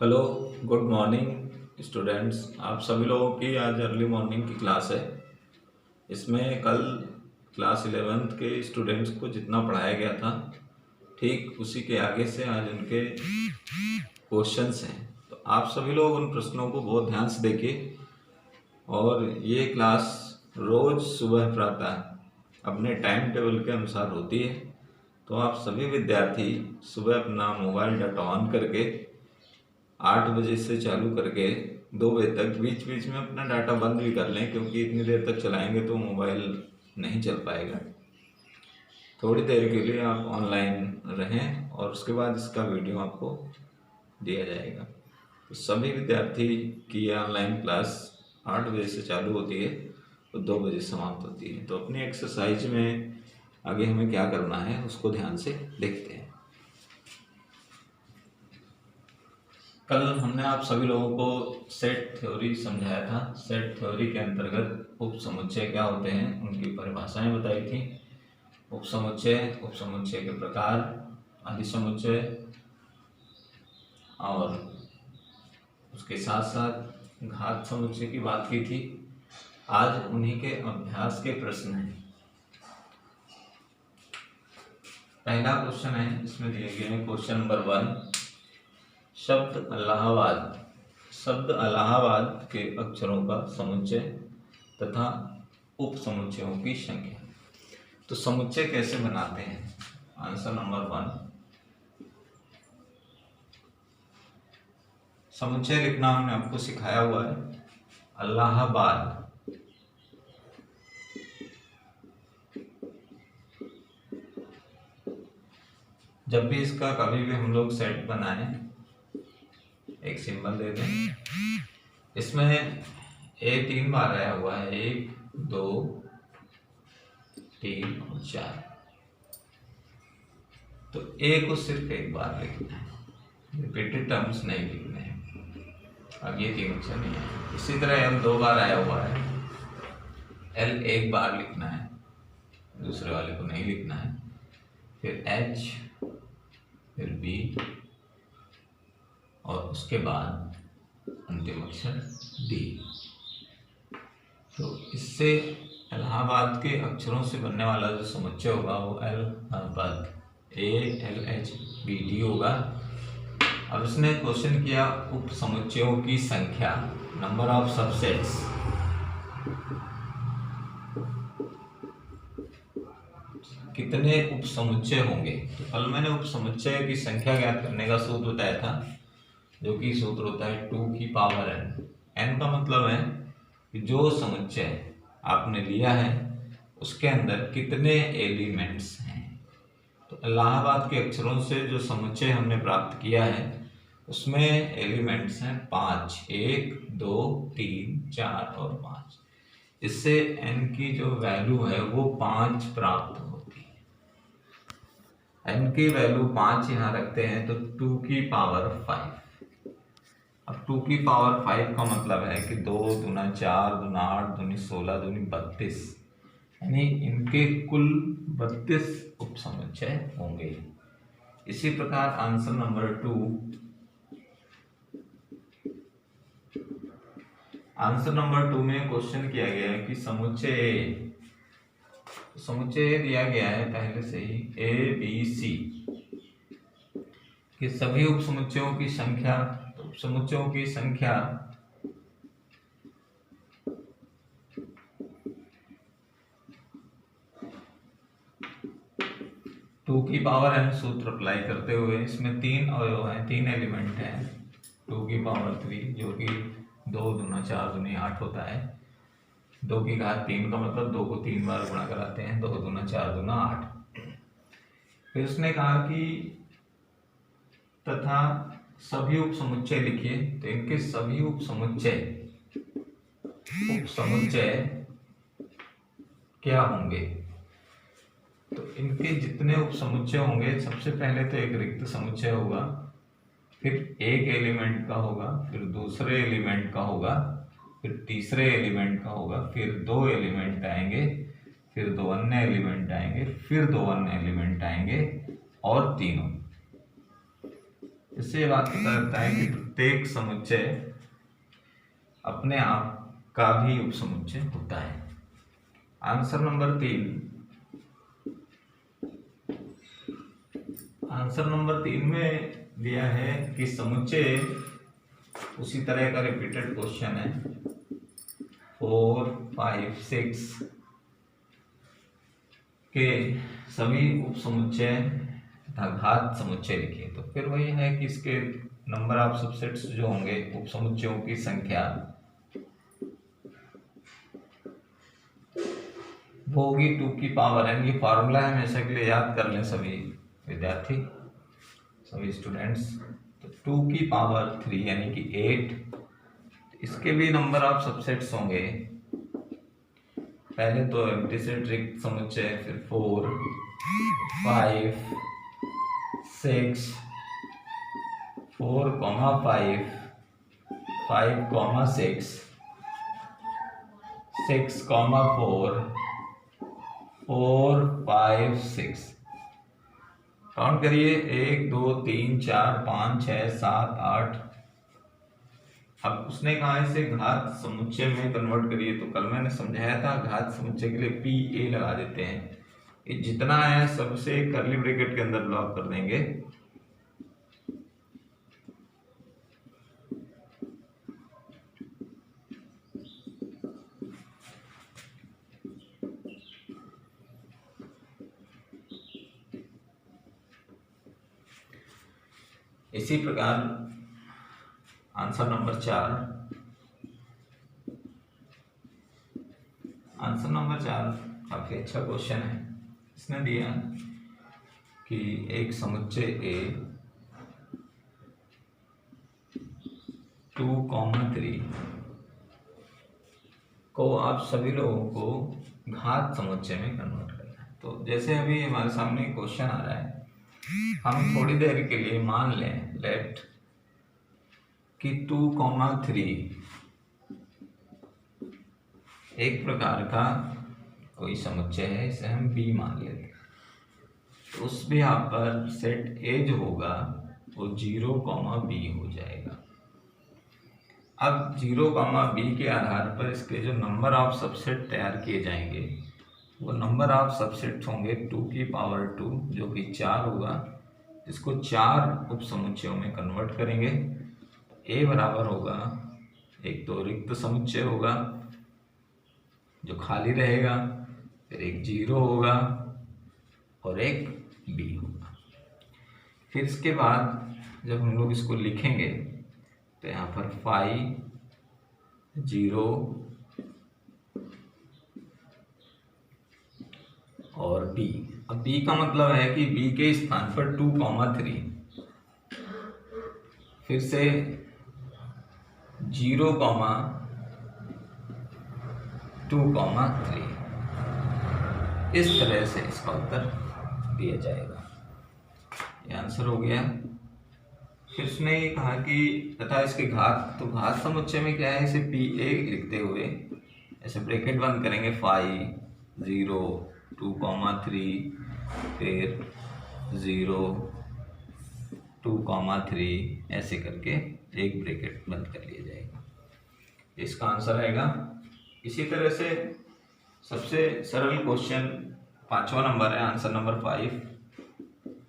Hello, good morning students. आप सभी लोगों की आज अर्ली मॉर्निंग की क्लास है। इसमें कल क्लास 11th के स्टूडेंट्स को जितना पढ़ाया गया था, ठीक उसी के आगे से आज उनके क्वेश्चंस हैं। तो आप सभी लोग उन प्रश्नों को बहुत ध्यान से देखिए। और ये क्लास रोज़ सुबह प्रातः अपने टाइम टेबल के अनुसार होती है। तो आप सभी विद्यार्थी सुबह अपना मोबाइल डाटा ऑन करके 8 बजे से चालू करके 2 बजे तक बीच बीच में अपना डाटा बंद भी कर लें, क्योंकि इतनी देर तक चलाएंगे तो मोबाइल नहीं चल पाएगा। थोड़ी देर के लिए आप ऑनलाइन रहें और उसके बाद इसका वीडियो आपको दिया जाएगा। तो सभी विद्यार्थी की ये ऑनलाइन क्लास 8 बजे से चालू होती है और 2 बजे समाप्त होती है। तो अपनी एक्सरसाइज में आगे हमें क्या करना है उसको ध्यान से देखते हैं। कल हमने आप सभी लोगों को सेट थ्योरी समझाया था। सेट थ्योरी के अंतर्गत उप समुच्चय क्या होते हैं उनकी परिभाषाएं बताई थी। उप समुच्चय के प्रकार, अधिसमुच्चय और उसके साथ साथ घात समुच्चय की बात की थी। आज उन्हीं के अभ्यास के प्रश्न हैं। पहला क्वेश्चन है, इसमें दिए गए हैं क्वेश्चन नंबर 1। शब्द इलाहाबाद के अक्षरों का समुच्चय तथा उप समुच्चयों की संख्या। तो समुच्चय कैसे बनाते हैं? आंसर नंबर 1, समुच्चय लिखना हमने आपको सिखाया हुआ है। इलाहाबाद जब भी इसका कभी भी हम लोग सेट बनाएं, एक सिंबल दे दें। इसमें ए 3 बार आया हुआ है, 1 2 3 और 4। तो ए को सिर्फ एक बार लिखना है, रिपीटेड टर्म्स नहीं लिखने हैं। अब ये 3 अक्षर नहीं है। इसी तरह एल 2 बार आया हुआ है, एल एक बार लिखना है, दूसरे वाले को नहीं लिखना है। फिर एच, फिर बी और उसके बाद अंतिम अक्षर डी। तो इससे इलाहाबाद के अक्षरों से बनने वाला जो समुच्चय होगा वो इलाहाबाद ALHBD होगा। अब इसने क्वेश्चन किया उप समुच्चयों की संख्या, नंबर ऑफ सबसेट्स। कितने उप समुच्चय होंगे? तो कल मैंने उप समुच्चय की संख्या ज्ञात करने का सूत्र बताया था, जो कि सूत्र होता है 2 की पावर n। n का मतलब है कि जो समुच्चय आपने लिया है उसके अंदर कितने एलिमेंट्स हैं। तो इलाहाबाद के अक्षरों से जो समुच्चय हमने प्राप्त किया है उसमें एलिमेंट्स हैं 5, 1 2 3 4 और 5। इससे n की जो वैल्यू है वो 5 प्राप्त होती है। n की वैल्यू 5 यहाँ रखते हैं तो 2 की पावर 5। अब 2 की पावर 5 का मतलब है कि 2 दूना 4 दूना 8 दूनी 16 दूनी 32, यानी इनके कुल 32 उप समुच्चय होंगे। इसी प्रकार आंसर नंबर 2, आंसर नंबर 2 में क्वेश्चन किया गया है कि समुच्चय दिया गया है पहले से ही ABC कि सभी उप समुच्चयों की संख्या, उप समुच्चयों की संख्या टू की पावर n सूत्र अप्लाई करते हुए इसमें 3 अवयव हैं, 3 एलिमेंट हैं। 2 की पावर 3 जो कि 2 दूना 4 दूनी 8 होता है। 2 की घात 3 का मतलब 2 को 3 बार गुणा कराते हैं, 2 दूना 4 दूना 8। फिर उसने कहा कि तथा सभी उप समुच्चय लिखिए। तो इनके सभी उप समुच्चय क्या होंगे? तो इनके जितने उप समुच्चय होंगे, सबसे पहले तो एक रिक्त समुच्चय होगा, फिर एक एलिमेंट का होगा, फिर दूसरे एलिमेंट का होगा, फिर तीसरे एलिमेंट का होगा, फिर 2 एलिमेंट आएंगे, फिर 2 अन्य एलिमेंट आएंगे, फिर 2 अन्य एलिमेंट आएंगे और तीनों। इससे ये बात पता लगता है कि प्रत्येक समुच्चय अपने आप का भी उपसमुच्चय होता है। आंसर नंबर 3 में दिया है कि समुच्चय, उसी तरह का रिपीटेड क्वेश्चन है, 4, 5, 6 के सभी उपसमुच्चय तथा घात समुच्चय लिखिए। तो फिर वही है कि इसके नंबर ऑफ सबसेट्स जो होंगे, उपसमुच्चयों की संख्या वो होगी 2 की पावर n। ये फॉर्मूला है, हमेशा के लिए याद कर लें सभी विद्यार्थी, सभी स्टूडेंट्स। तो 2 की पावर 3 यानी कि 8। इसके भी नंबर ऑफ सबसेट्स होंगे, पहले तो एम्प्टी सेट रिक्त समुच्चय, फिर 4, 5, 6, 4, 5, 5, 6, 6, 4, 4, 5, 6। काउंट करिए, 1, 2, 3, 4, 5, 6, 7, 8। अब उसने कहा इसे घात समुच्चय में कन्वर्ट करिए, तो कल मैंने समझाया था घात समुच्चय के लिए PA लगा देते हैं। ये जितना है सबसे कर्ली ब्रैकेट के अंदर ब्लॉक कर देंगे। इसी प्रकार आंसर नंबर 4 काफी अच्छा क्वेश्चन है। इसने दिया कि एक समुच्चय A 2, 3 को आप सभी लोगों को घात समुच्चय में कन्वर्ट करना है। तो जैसे अभी हमारे सामने क्वेश्चन आ रहा है, हम थोड़ी देर के लिए मान लें लेट कि 2, 3 एक प्रकार का कोई समुच्चय है, इसे हम B मान लेते हैं। तो उस भी यहाँ पर सेट A जो होगा वो 0, B हो जाएगा। अब 0, B के आधार पर इसके जो नंबर ऑफ सबसेट तैयार किए जाएंगे वो नंबर ऑफ सबसेट होंगे 2 की पावर 2 जो कि 4 होगा, इसको 4 उपसमुच्चयों में कन्वर्ट करेंगे। A बराबर होगा, एक तो रिक्त समुच्चय होगा जो खाली रहेगा, फिर एक 0 होगा और एक B होगा। फिर इसके बाद जब हम लोग इसको लिखेंगे तो यहाँ पर 5, 0 और B। अब B का मतलब है कि B के स्थान पर 2, 3, फिर से 0, 2, 3, इस तरह से इसका उत्तर दिया जाएगा। ये आंसर हो गया। फिर उसने ये कहा कि तथा इसके घात, तो घात समुच्चय में क्या है, इसे PA लिखते हुए ऐसे ब्रैकेट बंद करेंगे, 5, 0, 2, 3, फिर 0, 2, 3, ऐसे करके एक ब्रैकेट बंद कर लिया जाएगा। इसका आंसर आएगा। इसी तरह से सबसे सरल क्वेश्चन 5वां नंबर है, आंसर नंबर 5।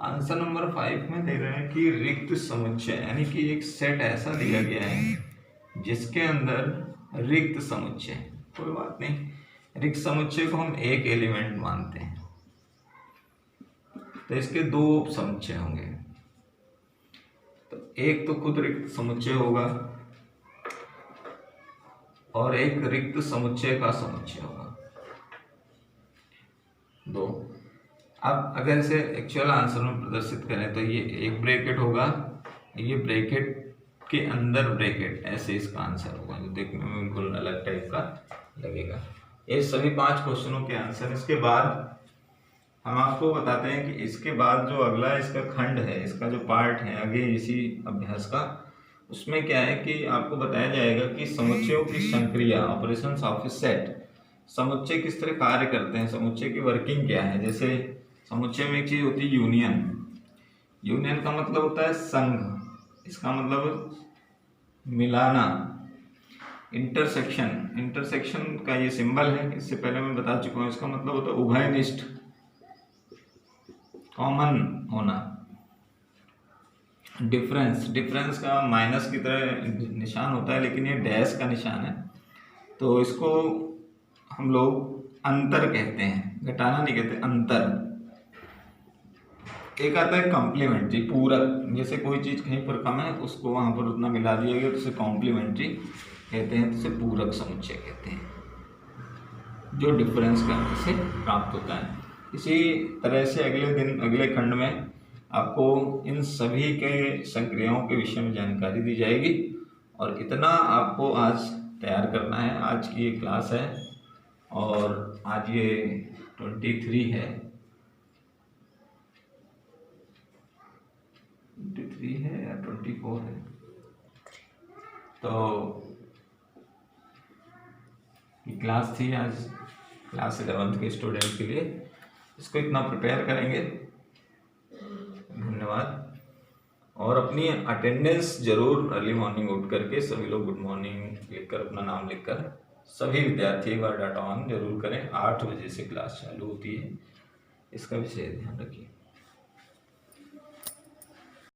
आंसर नंबर 5 में दे रहे हैं कि रिक्त समुच्चय, यानी कि एक सेट ऐसा दिया गया है जिसके अंदर रिक्त समुच्चय, कोई बात नहीं, रिक्त समुच्चय को हम एक एलिमेंट मानते हैं, तो इसके 2 उपसमुच्चय होंगे। तो एक तो खुद रिक्त समुच्चय होगा और एक रिक्त समुच्चय का समुच्चय होगा, 2। अब अगर इसे एक्चुअल आंसर में प्रदर्शित करें तो ये एक ब्रैकेट होगा, ये ब्रैकेट के अंदर ब्रैकेट, ऐसे इसका आंसर होगा, जो देखने में बिल्कुल अलग टाइप का लगेगा। ये सभी 5 क्वेश्चनों के आंसर। इसके बाद हम आपको बताते हैं कि इसके बाद जो अगला इसका खंड है, इसका जो पार्ट है आगे इसी अभ्यास का, उसमें क्या है कि आपको बताया जाएगा कि समुच्चयों की संक्रिया, ऑपरेशंस ऑफ ए सेट, समुच्चय किस तरह कार्य करते हैं, समुच्चय की वर्किंग क्या है। जैसे समुच्चय में एक चीज होती है यूनियन। यूनियन का मतलब होता है संघ, इसका मतलब मिलाना। इंटरसेक्शन, इंटरसेक्शन का ये सिंबल है, इससे पहले मैं बता चुका हूँ। इसका मतलब होता है उभयनिष्ठ, कॉमन होना। डिफरेंस, डिफरेंस का माइनस की तरह निशान होता है, लेकिन ये डैश का निशान है, तो इसको हम लोग अंतर कहते हैं, घटाना नहीं कहते, अंतर। एक आता है कॉम्प्लीमेंट्री, पूरक। जैसे कोई चीज़ कहीं पर कम है, उसको वहाँ पर उतना मिला दिया गया तो उसे कॉम्प्लीमेंट्री कहते हैं, तो उसे पूरक समुच्चय कहते हैं, जो डिफरेंस का से प्राप्त होता है। इसी तरह से अगले दिन, अगले खंड में आपको इन सभी के संक्रियाओं के विषय में जानकारी दी जाएगी। और इतना आपको आज तैयार करना है। आज की ये क्लास है और आज ये 23 है, 23 है या 24 है, तो ये क्लास थी आज क्लास 11th के स्टूडेंट के लिए। इसको इतना प्रिपेयर करेंगे। धन्यवाद। और अपनी अटेंडेंस जरूर अर्ली मॉर्निंग उठ करके सभी लोग गुड मॉर्निंग लिखकर, अपना नाम लिखकर सभी विद्यार्थी एक बार डाटा ऑन जरूर करें। 8 बजे से क्लास चालू होती है, इसका विशेष ध्यान रखिए।